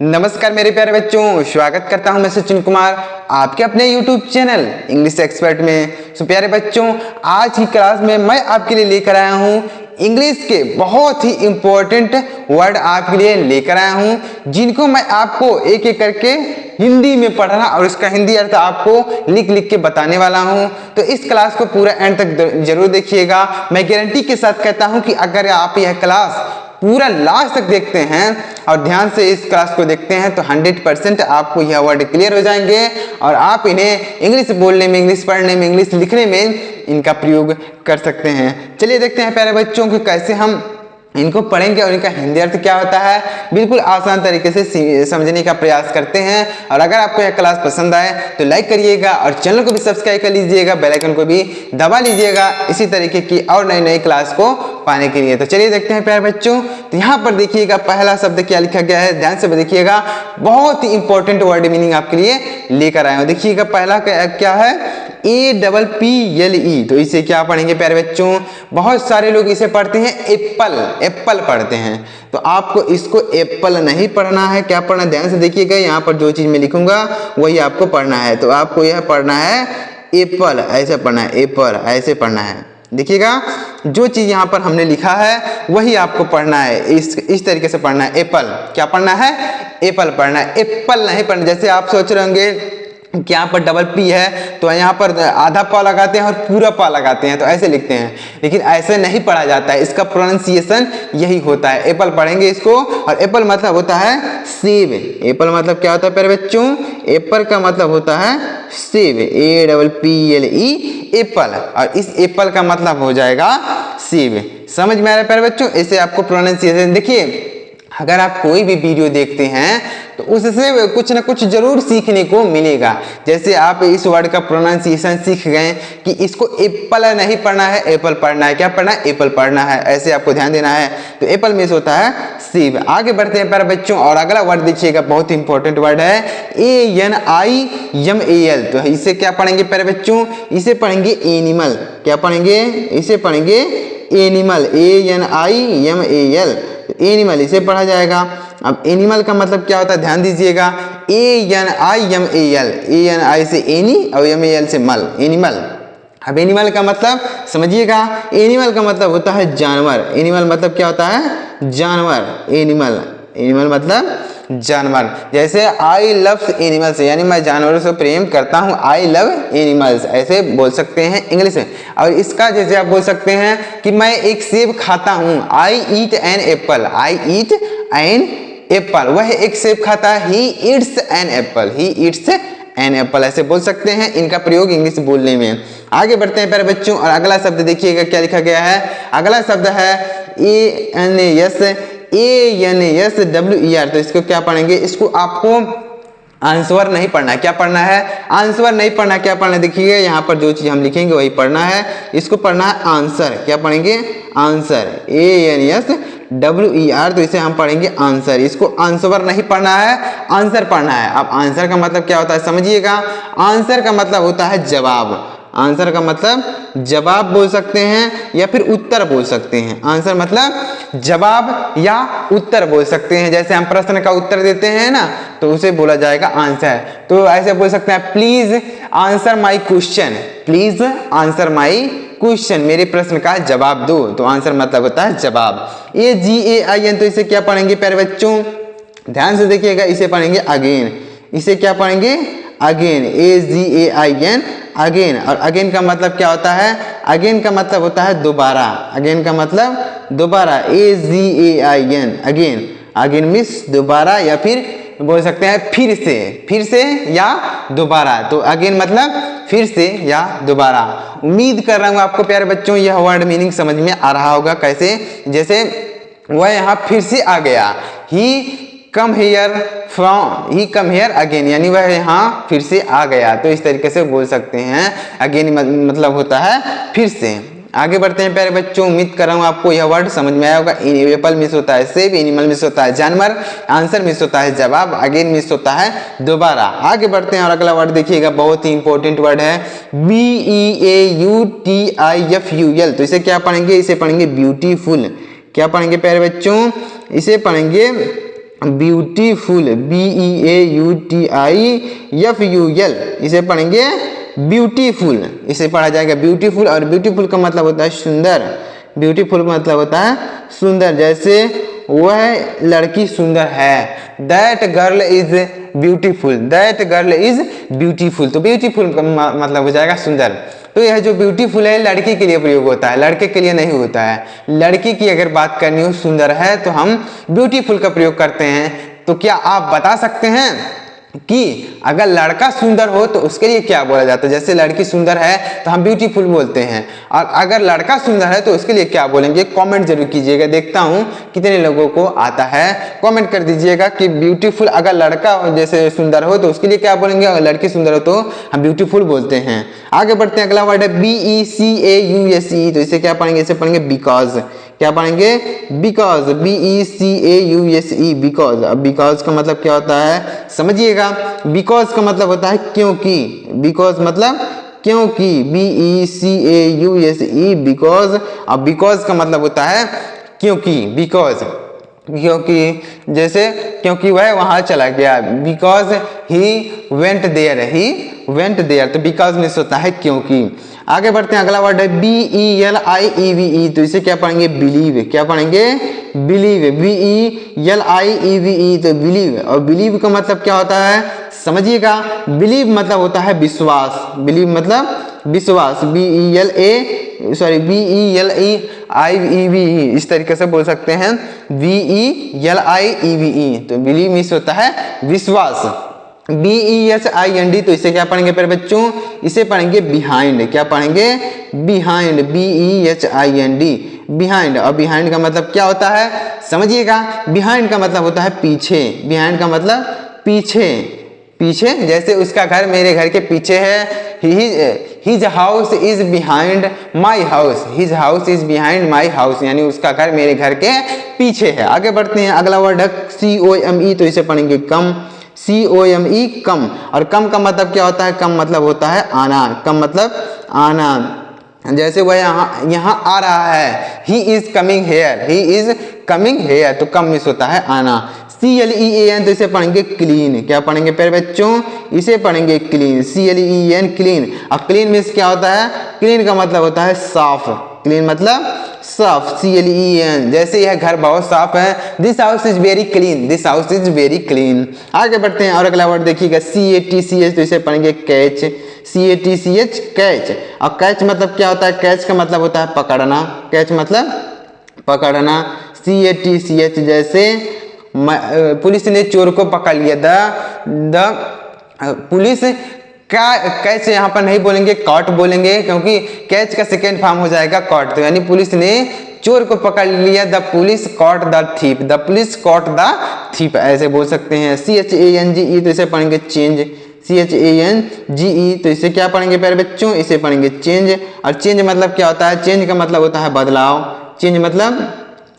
नमस्कार मेरे प्यारे बच्चों, स्वागत करता हूं मैं सचिन कुमार आपके अपने YouTube चैनल इंग्लिश एक्सपर्ट में। सो प्यारे बच्चों, आज की क्लास में मैं आपके लिए लेकर आया हूं इंग्लिश के बहुत ही इम्पोर्टेंट वर्ड आपके लिए लेकर आया हूं, जिनको मैं आपको एक एक करके हिंदी में पढ़ना और उसका हिंदी अर्थ आपको लिख लिख के बताने वाला हूं। तो इस क्लास को पूरा एंड तक जरूर देखिएगा। मैं गारंटी के साथ कहता हूं कि अगर आप यह क्लास पूरा लास्ट तक देखते हैं और ध्यान से इस क्लास को देखते हैं तो 100% आपको यह वर्ड क्लियर हो जाएंगे और आप इन्हें इंग्लिश बोलने में, इंग्लिश पढ़ने में, इंग्लिश लिखने में इनका प्रयोग कर सकते हैं। चलिए देखते हैं प्यारे बच्चों कि कैसे हम इनको पढ़ेंगे और इनका हिंदी अर्थ क्या होता है, बिल्कुल आसान तरीके से समझने का प्रयास करते हैं। और अगर आपको यह क्लास पसंद आए तो लाइक करिएगा और चैनल को भी सब्सक्राइब कर लीजिएगा, बेल आइकन को भी दबा लीजिएगा इसी तरीके की और नई नई क्लास को पाने के लिए। तो चलिए देखते हैं प्यारे बच्चों। तो यहाँ पर देखिएगा पहला शब्द क्या लिखा गया है, ध्यान से देखिएगा। बहुत ही इंपॉर्टेंट वर्ड मीनिंग आपके लिए लेकर आया हूँ। देखिएगा पहला क्या है, APPLE। तो इसे क्या पढ़ेंगे प्यारे बच्चों? बहुत सारे लोग इसे पढ़ते हैं एप्पल पढ़ते हैं, तो आपको इसको एप्पल नहीं पढ़ना है। क्या पढ़ना है, ध्यान से देखिएगा। यहाँ पर जो चीज मैं लिखूंगा वही आपको पढ़ना है। तो आपको यह पढ़ना है एप्पल, ऐसे पढ़ना है, एप्पल ऐसे पढ़ना है। देखिएगा जो चीज यहाँ पर हमने लिखा है वही आपको पढ़ना है, इस तरीके से पढ़ना है। एप्पल क्या पढ़ना है? एप्पल पढ़ना है, एप्पल नहीं पढ़ना। जैसे आप सोच रहे होंगे कि यहाँ पर डबल पी है तो यहाँ पर आधा पा लगाते हैं और पूरा पा लगाते हैं, तो ऐसे लिखते हैं, लेकिन ऐसे नहीं पढ़ा जाता है। इसका प्रोनाउंसिएशन यही होता है। एप्पल पढ़ेंगे इसको। और एप्पल मतलब होता है सेब। एप्पल मतलब क्या होता है प्यारे बच्चों? एप्पल का मतलब होता है सेब, APPLE, एप्पल। और इस एप्पल का मतलब हो जाएगा सेब। समझ में आ रहा है प्यारे बच्चों? ऐसे आपको प्रोनाउंसिएशन देखिए। अगर आप कोई भी वीडियो देखते हैं तो उससे कुछ ना कुछ जरूर सीखने को मिलेगा। जैसे आप इस वर्ड का प्रोनाउंसिएशन सीख गए कि इसको एप्पल नहीं पढ़ना है, एप्पल पढ़ना है। क्या पढ़ना है? एप्पल पढ़ना है। ऐसे आपको ध्यान देना है। तो एप्पल में होता है सेब। आगे बढ़ते हैं प्यारे बच्चों और अगला वर्ड देखिएगा, बहुत इंपॉर्टेंट वर्ड है ANIMAL। तो इसे क्या पढ़ेंगे प्यारे बच्चों? इसे पढ़ेंगे एनिमल। क्या पढ़ेंगे? इसे पढ़ेंगे एनिमल, ANIMAL। एनिमल इसे पढ़ा जाएगा। अब एनिमल का मतलब क्या होता है, ध्यान दीजिएगा। ANIMAL, ANI से एनी और MAL से मल, एनिमल। अब एनिमल का मतलब समझिएगा। एनिमल का मतलब होता है जानवर। एनिमल मतलब क्या होता है? जानवर। एनिमल, एनिमल मतलब जानवर। जैसे आई लव एनिमल्स, यानी मैं जानवरों से प्रेम करता हूँ, आई लव एनिमल्स, ऐसे बोल सकते हैं इंग्लिश में। और इसका जैसे आप बोल सकते हैं कि मैं एक सेब खाता हूँ, I eat an apple, I eat an apple. वह एक सेब खाता है, he eats an apple, he eats an apple, ऐसे बोल सकते हैं। इनका प्रयोग इंग्लिश बोलने में। आगे बढ़ते हैं प्यारे बच्चों और अगला शब्द देखिएगा क्या लिखा गया है। अगला शब्द है ANSWER। तो इसको क्या पढ़ेंगे? इसको आपको आंसर नहीं पढ़ना है। क्या पढ़ना है? आंसर नहीं पढ़ना। क्या पढ़ना है? देखिए यहाँ पर जो चीज हम लिखेंगे वही पढ़ना है। इसको पढ़ना है आंसर। क्या पढ़ेंगे? Answer, ANSWER। तो इसे हम पढ़ेंगे आंसर। इसको आंसर नहीं पढ़ना है, आंसर पढ़ना है। अब आंसर का मतलब क्या होता है समझिएगा। आंसर का मतलब होता है जवाब। आंसर का मतलब जवाब बोल सकते हैं या फिर उत्तर बोल सकते हैं। आंसर मतलब जवाब या उत्तर बोल सकते हैं। जैसे हम प्रश्न का उत्तर देते हैं ना, तो उसे बोला जाएगा आंसर। तो ऐसे बोल सकते हैं, please answer my question, please answer my question, मेरे प्रश्न का जवाब दो। तो आंसर मतलब होता है जवाब। AGAIN। तो इसे क्या पढ़ेंगे प्यारे बच्चों? ध्यान से देखिएगा। इसे पढ़ेंगे अगेन। इसे क्या पढ़ेंगे? Again, AGAIN, again. और अगेन का मतलब क्या होता है? अगेन का मतलब होता है दोबारा। अगेन का मतलब दोबारा, AGAIN, अगेन। अगेन मीन्स दोबारा या फिर बोल सकते हैं फिर से या दोबारा। तो अगेन मतलब फिर से या दोबारा। उम्मीद कर रहा हूँ आपको प्यारे बच्चों यह वर्ड मीनिंग समझ में आ रहा होगा। कैसे? जैसे वह यहाँ फिर से आ गया, ही कम हेयर अगेन, यानी वह यहाँ फिर से आ गया। तो इस तरीके से बोल सकते हैं। अगेन मतलब होता है फिर से। आगे बढ़ते हैं प्यारे बच्चों। उम्मीद कर रहा हूँ आपको यह वर्ड समझ में आया होगा। एप्पल मिस होता है सेब, एनिमल मिस होता है जानवर, आंसर मिस होता है जवाब, अगेन मिस होता है दोबारा। आगे बढ़ते हैं और अगला वर्ड देखिएगा, बहुत ही इंपॉर्टेंट वर्ड है BEAUTIFUL। तो इसे क्या पढ़ेंगे? इसे पढ़ेंगे ब्यूटीफुल। क्या पढ़ेंगे प्यारे बच्चों? इसे पढ़ेंगे ब्यूटीफुल, BEAUTIFUL, इसे पढ़ेंगे ब्यूटीफुल, इसे पढ़ा जाएगा ब्यूटीफुल। और ब्यूटीफुल का मतलब होता है सुंदर, ब्यूटीफुल का मतलब होता है सुंदर। जैसे वह लड़की सुंदर है, that girl is beautiful, that girl is beautiful. तो ब्यूटीफुल का मतलब हो जाएगा सुंदर। तो यह जो ब्यूटीफुल है लड़की के लिए प्रयोग होता है, लड़के के लिए नहीं होता है। लड़की की अगर बात करनी हो सुंदर है तो हम ब्यूटीफुल का प्रयोग करते हैं। तो क्या आप बता सकते हैं कि अगर लड़का सुंदर हो तो उसके लिए क्या बोला जाता है? जैसे लड़की सुंदर है तो हम ब्यूटीफुल बोलते हैं, और अगर लड़का सुंदर है तो उसके लिए क्या बोलेंगे? कमेंट जरूर कीजिएगा, देखता हूं कितने लोगों को आता है। कमेंट कर दीजिएगा कि ब्यूटीफुल अगर लड़का जैसे सुंदर हो तो उसके लिए क्या बोलेंगे, अगर लड़की सुंदर हो तो हम ब्यूटीफुल बोलते हैं। आगे बढ़ते हैं, अगला वर्ड है BECAUSE, तो इसे क्या पढ़ेंगे? इसे पढ़ेंगे बिकॉज। क्या पढ़ेंगे? Because, BECAUSE, because. अब बिकॉज का मतलब क्या होता है समझिएगा। बिकॉज का मतलब होता है क्योंकि, बिकॉज मतलब क्योंकि, BECAUSE, बिकॉज। अब बिकॉज का मतलब होता है क्योंकि, बिकॉज, क्योंकि जैसे क्योंकि वह वहां चला गया, because he went there, he went there, तो बिकॉज मीन्स होता है क्योंकि। आगे बढ़ते हैं, अगला वर्ड है BELIEVE, तो इसे क्या पढ़ेंगे? बिलीव। क्या पढ़ेंगे? बिलीव, BELIEVE, तो बिलीव। और बिलीव का मतलब क्या होता है समझिएगा। बिलीव मतलब होता है विश्वास, बिलीव मतलब विश्वास, BELIEVE, इस तरीके से बोल सकते हैं, BELIEVE, तो बिलीव मीन्स होता है विश्वास। BEHIND, तो इसे क्या पढ़ेंगे प्यारे बच्चों? इसे पढ़ेंगे बिहाइंड। क्या पढ़ेंगे? Behind, BEHIND, behind. और बिहाइंड का मतलब क्या होता है समझिएगा। बिहाइंड का मतलब होता है पीछे, बिहाइंड का मतलब पीछे, पीछे। जैसे उसका घर मेरे घर के पीछे है, his house is behind my house, his house is behind my house, यानी उसका घर मेरे घर के पीछे है। आगे बढ़ते हैं, अगला वर्ड है COME, तो इसे पढ़ेंगे कम, COME, कम। और कम का मतलब क्या होता है? कम मतलब होता है आना, कम मतलब आना। जैसे वह यहाँ आ रहा है, he is coming here, he is coming here, तो कम मिस होता है आना। CLEAN, तो इसे पढ़ेंगे क्लीन। क्या पढ़ेंगे प्यारे बच्चों? इसे पढ़ेंगे क्लीन, CLEAN, क्लीन। अब क्लीन मीन्स क्या होता है? क्लीन का मतलब होता है साफ, क्लीन मतलब साफ, CLEAN। जैसे यह घर बहुत साफ है, this house is very clean, this house is very clean. आगे बढ़ते हैं, और अगला वर्ड देखिएगा CATCH, तो इसे पढ़ेंगे कैच, CATCH, कैच। और कैच मतलब क्या होता है? कैच का मतलब होता है पकड़ना, कैच मतलब पकड़ना, CATCH। जैसे पुलिस ने चोर को पकड़ लिया, द पुलिस का कैच यहाँ पर नहीं बोलेंगे, कॉट बोलेंगे, क्योंकि कैच का सेकेंड फॉर्म हो जाएगा कॉट। तो यानी पुलिस ने चोर को पकड़ लिया, the police caught the thief, the police caught the thief, ऐसे बोल सकते हैं। CHANGE, तो इसे पढ़ेंगे चेंज, CHANGE, तो इसे क्या पढ़ेंगे प्यारे बच्चों? इसे पढ़ेंगे चेंज। और चेंज मतलब क्या होता है? चेंज का मतलब होता है बदलाव, चेंज मतलब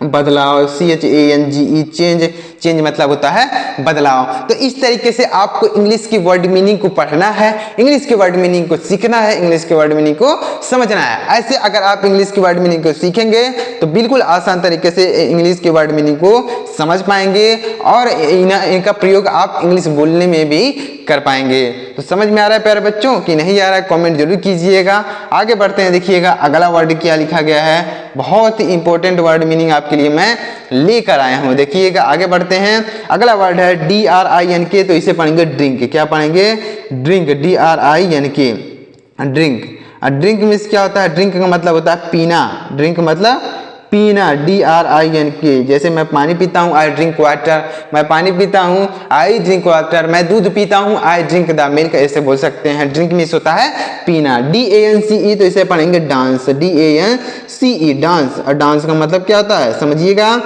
बदलाव, CHANGE, चेंज, चेंज मतलब होता है बदलाव। तो इस तरीके से आपको इंग्लिश की वर्ड मीनिंग को पढ़ना है, इंग्लिश के वर्ड मीनिंग को सीखना है, इंग्लिश के वर्ड मीनिंग को समझना है। ऐसे अगर आप इंग्लिश की वर्ड मीनिंग को सीखेंगे तो बिल्कुल आसान तरीके से इंग्लिश के वर्ड मीनिंग को समझ पाएंगे, और इनका प्रयोग आप इंग्लिश बोलने में भी कर पाएंगे। तो समझ में आ रहा है प्यारे बच्चों कि नहीं आ रहा है? कमेंट जरूर कीजिएगा। आगे बढ़ते हैं, देखिएगा अगला वर्ड क्या लिखा गया है, बहुत ही इंपॉर्टेंट वर्ड मीनिंग आपके लिए मैं लेकर आया हूं। देखिएगा आगे बढ़ते हैं, अगला वर्ड है DRINK, तो इसे पढ़ेंगे ड्रिंक। क्या पढ़ेंगे? Drink, DRINK, drink. Drink means क्या होता है? ड्रिंक का मतलब होता है पीना, ड्रिंक मतलब पीना, DRINK। जैसे मैं पानी पीता हूँ, आई ड्रिंक वाटर, मैं पानी पीता हूँ, आई ड्रिंक वाटर, मैं दूध पीता हूँ, आई ड्रिंक द मिल्क, ऐसे बोल सकते हैं। ड्रिंक मीन्स होता है पीना। DANCE, तो इसे पढ़ेंगे डांस, DANCE, डांस। और डांस का मतलब क्या होता है समझिएगा,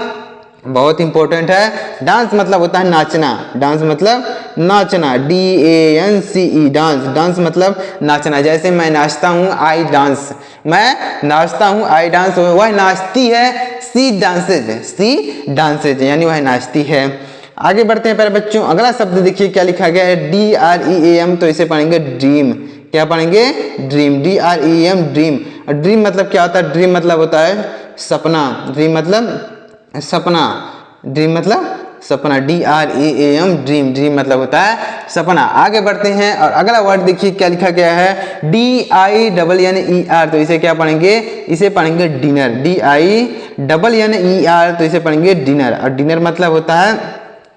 बहुत इंपॉर्टेंट है। डांस मतलब होता है नाचना, डांस मतलब नाचना, DANCE, डांस, डांस मतलब नाचना। जैसे मैं नाचता हूँ, आई डांस, मैं नाचता हूँ, आई डांस, वह नाचती है, सी डांसेज, सी डांसेज, यानी वह नाचती है। आगे बढ़ते हैं प्यारे बच्चों, अगला शब्द देखिए क्या लिखा गया है, DREAM, तो इसे पढ़ेंगे ड्रीम। क्या पढ़ेंगे? Dream, DREAM, dream. ड्रीम मतलब क्या होता है? ड्रीम मतलब होता है सपना, ड्रीम मतलब सपना, ड्रीम मतलब सपना, DREAM ड्रीम, ड्रीम मतलब होता है सपना। आगे बढ़ते हैं और अगला वर्ड देखिए क्या लिखा गया है, DINNER, तो इसे क्या पढ़ेंगे, इसे पढ़ेंगे डिनर, DINNER, तो इसे पढ़ेंगे डिनर। और डिनर मतलब होता है,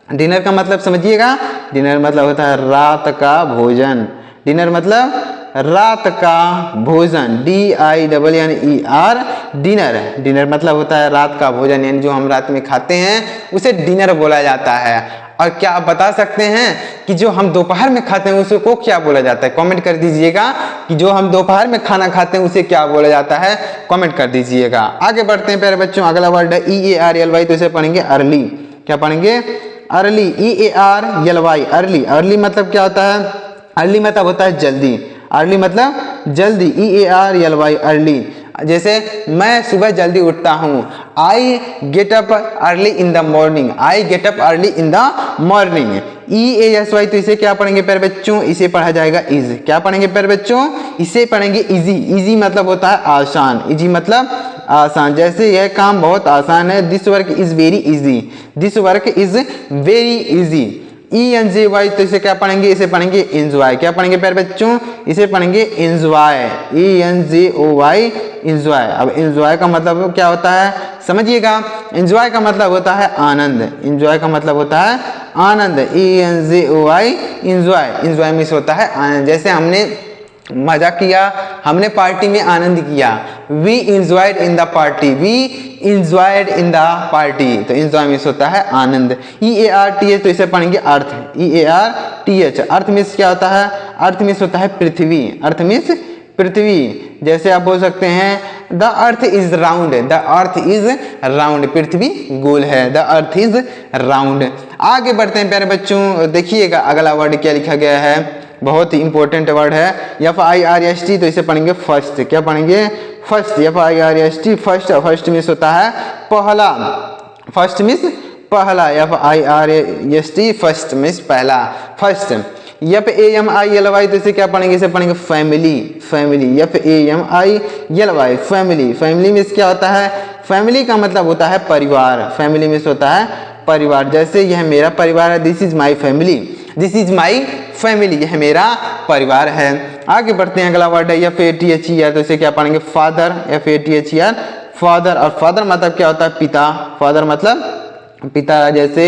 डिनर का मतलब समझिएगा, डिनर मतलब होता है रात का भोजन, डिनर मतलब रात का भोजन, DINNER डिनर, डिनर मतलब होता है रात का भोजन, यानी जो हम रात में खाते हैं उसे डिनर बोला जाता है। और क्या आप बता सकते हैं कि जो हम दोपहर में खाते हैं उसे को क्या बोला जाता है, कमेंट कर दीजिएगा कि जो हम दोपहर में खाना खाते हैं उसे क्या बोला जाता है, कमेंट कर दीजिएगा। आगे बढ़ते हैं प्यारे बच्चों, अगला वर्ड है EARLY, तो इसे पढ़ेंगे अर्ली, क्या पढ़ेंगे, अर्ली, EARLY, अर्ली। अर्ली मतलब क्या होता है, अर्ली मतलब होता है जल्दी, अर्ली मतलब जल्दी, EARLY अर्ली। जैसे मैं सुबह जल्दी उठता हूँ, I get up early in the morning, I get up early in the morning. EASY, तो इसे क्या पढ़ेंगे प्यारे बच्चों, इसे पढ़ा जाएगा इज, क्या पढ़ेंगे प्यारे बच्चों, इसे पढ़ेंगे इजी, इजी मतलब होता है आसान, इजी मतलब आसान। जैसे यह काम बहुत आसान है, this work is very easy, this work is very easy. ENJY, तो इसे क्या पढ़ेंगे, इसे पढ़ेंगे एंजॉय, क्या पढ़ेंगे प्यारे बच्चों, इसे पढ़ेंगे एंजॉय, ENJOY एंजॉय। अब एंजॉय का मतलब क्या होता है समझिएगा, एंजॉय का मतलब होता है आनंद, एंजॉय का मतलब होता है आनंद, ENJOY एंजॉय, एंजॉय मीन्स होता है आनंद। जैसे हमने मजा किया, हमने पार्टी में आनंद किया, we enjoyed in the party, we enjoyed in the party, तो इंजॉय मीन्स होता है आनंद। EARTH, तो इसे पढ़ेंगे अर्थ, EARTH, अर्थ मीन्स क्या होता है, अर्थ मीन्स होता है पृथ्वी, अर्थ मीन्स पृथ्वी। जैसे आप बोल सकते हैं the earth is round, the earth is round, पृथ्वी गोल है, द अर्थ इज राउंड। आगे बढ़ते हैं प्यारे बच्चों, देखिएगा अगला वर्ड क्या लिखा गया है, बहुत ही इंपॉर्टेंट वर्ड है, FIRST, तो इसे पढ़ेंगे फर्स्ट, क्या पढ़ेंगे first, FIRST first, first means होता है पहला, फर्स्ट मीन्स पहला, FIRST फर्स्ट मीन्स पहला, फर्स्ट। FAMILY, तो इसे क्या पढ़ेंगे, इसे पढ़ेंगे family, family, FAMILY family, family means क्या होता है, फैमिली का मतलब होता है परिवार, फैमिली मीन्स होता है परिवार। जैसे यह मेरा परिवार है, this is my family, this is my family, यह मेरा परिवार है। आगे बढ़ते हैं, अगला वर्ड है FATHER, तो इसे क्या पढ़ेंगे फादर, FATHER फादर। और फादर मतलब क्या होता है पिता, फादर मतलब पिता। जैसे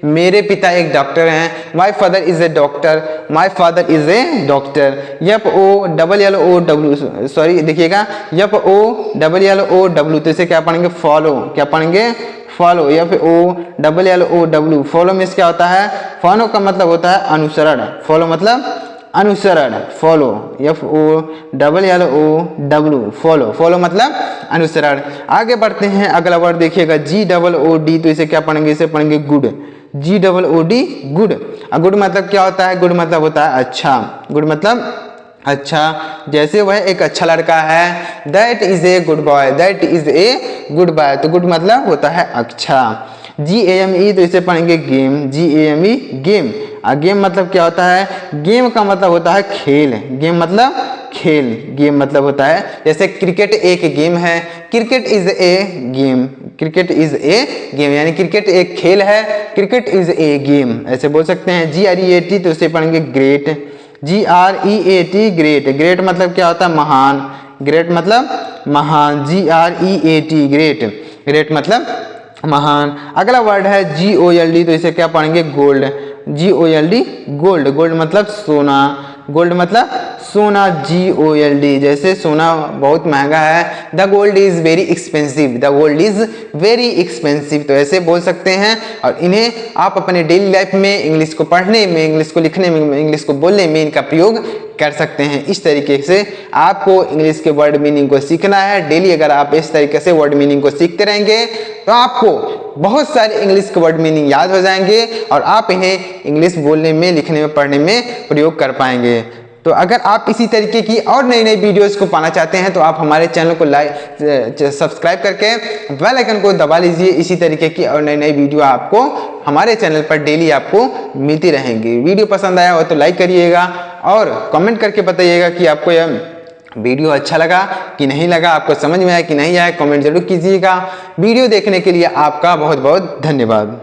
मेरे पिता एक डॉक्टर हैं, my father is a doctor, my father is a doctor. FOLLOW, sorry देखिएगा FOLLOW, तो इसे क्या पढ़ेंगे फॉलो, क्या पढ़ेंगे फॉलो, FOLLOW, फॉलो मीन्स क्या होता है, फॉलो का मतलब होता है अनुसरण, फॉलो मतलब अनुसरण, फॉलो, FOLLOW फॉलो, फॉलो मतलब अनुसरण। आगे बढ़ते हैं, अगला वर्ड देखिएगा GOOD, तो इसे क्या पढ़ेंगे, इसे पढ़ेंगे गुड, GOOD गुड। गुड मतलब क्या होता है, गुड मतलब होता है अच्छा, गुड मतलब अच्छा। जैसे वह एक अच्छा लड़का है, that is a good boy, that is a good boy, तो गुड मतलब होता है अच्छा। GAME, तो इसे पढ़ेंगे गेम, GAME गेम। गेम मतलब क्या होता है, गेम का मतलब होता है खेल, गेम मतलब खेल, गेम मतलब होता है, जैसे क्रिकेट एक गेम है, cricket is a game, cricket is a game, यानी क्रिकेट एक खेल है, क्रिकेट इज ए गेम, ऐसे बोल सकते हैं। GREAT, तो इसे पढ़ेंगे ग्रेट, GREAT ग्रेट, ग्रेट मतलब क्या होता है महान, ग्रेट मतलब महान, GREAT ग्रेट, ग्रेट मतलब महान। अगला वर्ड है GOLD, तो इसे क्या पढ़ेंगे गोल्ड, GOLD गोल्ड, गोल्ड मतलब सोना, गोल्ड मतलब सोना, GOLD। जैसे सोना बहुत महंगा है, the gold is very expensive, the gold is very expensive, तो ऐसे बोल सकते हैं। और इन्हें आप अपने डेली लाइफ में इंग्लिश को पढ़ने में, इंग्लिश को लिखने में, इंग्लिश को बोलने में इनका प्रयोग कर सकते हैं। इस तरीके से आपको इंग्लिश के वर्ड मीनिंग को सीखना है डेली। अगर आप इस तरीके से वर्ड मीनिंग को सीखते रहेंगे तो आपको बहुत सारे इंग्लिश के वर्ड मीनिंग याद हो जाएंगे और आप इन्हें इंग्लिश बोलने में, लिखने में, पढ़ने में प्रयोग कर पाएंगे। तो अगर आप इसी तरीके की और नई नई वीडियोस को पाना चाहते हैं तो आप हमारे चैनल को सब्सक्राइब करके बेल आइकन को दबा लीजिए। इसी तरीके की और नई नई वीडियो आपको हमारे चैनल पर डेली आपको मिलती रहेंगी। वीडियो पसंद आया हो तो लाइक करिएगा और कमेंट करके बताइएगा कि आपको यह वीडियो अच्छा लगा कि नहीं लगा, आपको समझ में आया कि नहीं आया, कमेंट जरूर कीजिएगा। वीडियो देखने के लिए आपका बहुत बहुत धन्यवाद।